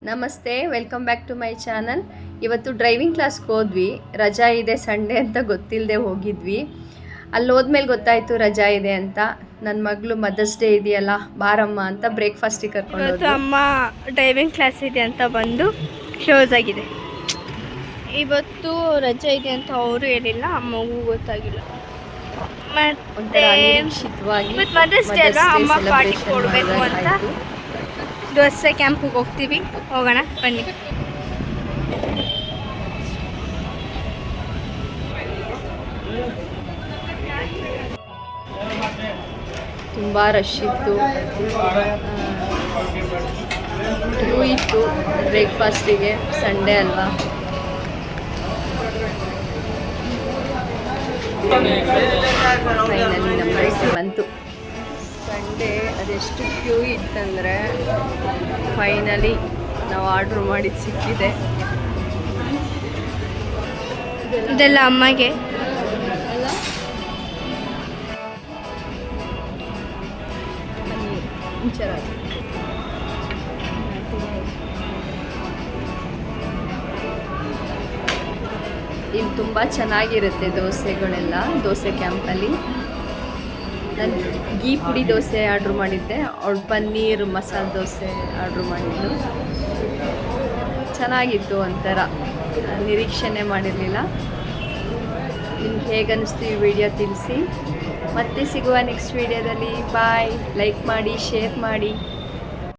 ನಮಸ್ತೆ, welcome back to my channel. ಇವತ್ತು driving ಕ್ಲಾಸ್ಗೆ ಹೋದ್ವಿ. ರಜಾ ಇದೆ, ಸಂಡೇ ಅಂತ ಗೊತ್ತಿಲ್ಲದೆ ಹೋಗಿದ್ವಿ. ಅಲ್ಲಿ ಹೋದ್ಮೇಲೆ ಗೊತ್ತಾಯಿತು ರಜಾ ಇದೆ ಅಂತ. ನನ್ನ ಮಗಳು ಮದರ್ಸ್ ಡೇ ಇದೆಯಲ್ಲ, ಬಾರಮ್ಮ ಅಂತ ಬ್ರೇಕ್ಫಾಸ್ಟಿಗೆ ಕರ್ಕೊಂಡು ಹೋದ್ರು. ಅಮ್ಮ ಡ್ರೈವಿಂಗ್ ಕ್ಲಾಸ್ ಇದೆ ಅಂತ ಬಂದು ಕ್ಲೋಸ್ ಆಗಿದೆ. ಇವತ್ತು ರಜೆ ಇದೆ ಅಂತ ಅವರು ಹೇಳಿಲ್ಲ, ಅಮ್ಮಗೂ ಗೊತ್ತಾಗಿಲ್ಲ. ಮತ್ತೆ ಅನಿರೀಕ್ಷಿತವಾಗಿ ಇವತ್ತು ಮದರ್ಸ್ ಡೇ ಅಲ್ಲ, ಅಮ್ಮ ಪಾರ್ಟಿ ಕೊಡಬೇಕು ಅಂತ ದೋಸೆ ಕ್ಯಾಂಪಿಗೆ ಹೋಗ್ತೀವಿ. ಹೋಗೋಣ ಬನ್ನಿ. ತುಂಬ ರಶ್ ಇತ್ತು, ಕ್ಯೂ ಇತ್ತು ಬ್ರೇಕ್ಫಾಸ್ಟಿಗೆ. ಸಂಡೇ ಅಲ್ವಾ. ಫೈನಲಿ ನಮ್ಮ ಹೆಸರು ಬಂತು. ಸಂಡೇ ಅದೆಷ್ಟು ಕ್ಯೂ ಇತ್ತಂದರೆ ಫೈನಲಿ ನಾವು ಆರ್ಡ್ರ್ ಮಾಡಿದ್ದು ಸಿಕ್ಕಿದೆ. ಇದೆಲ್ಲ ಅಮ್ಮಗೆ. ಇಲ್ಲಿ ತುಂಬ ಚೆನ್ನಾಗಿರುತ್ತೆ ದೋಸೆಗಳೆಲ್ಲ. ದೋಸೆ ಕ್ಯಾಂಪಲ್ಲಿ ನಾನು ಗೀ ಪುಡಿ ದೋಸೆ ಆರ್ಡ್ರ್ ಮಾಡಿದ್ದೆ, ಅವಳು ಪನ್ನೀರ್ ಮಸಾಲೆ ದೋಸೆ ಆರ್ಡ್ರ್ ಮಾಡಿದ್ಲು. ಚೆನ್ನಾಗಿತ್ತು, ಒಂಥರ ನಿರೀಕ್ಷಣೆ ಮಾಡಿರಲಿಲ್ಲ. ನಿಮ್ಗೆ ಹೇಗೆ ಅನ್ನಿಸ್ತು ಈ ವಿಡಿಯೋ ತಿಳಿಸಿ. ಮತ್ತೆ ಸಿಗುವ ನೆಕ್ಸ್ಟ್ ವಿಡಿಯೋದಲ್ಲಿ. ಬಾಯ್. ಲೈಕ್ ಮಾಡಿ, ಶೇರ್ ಮಾಡಿ.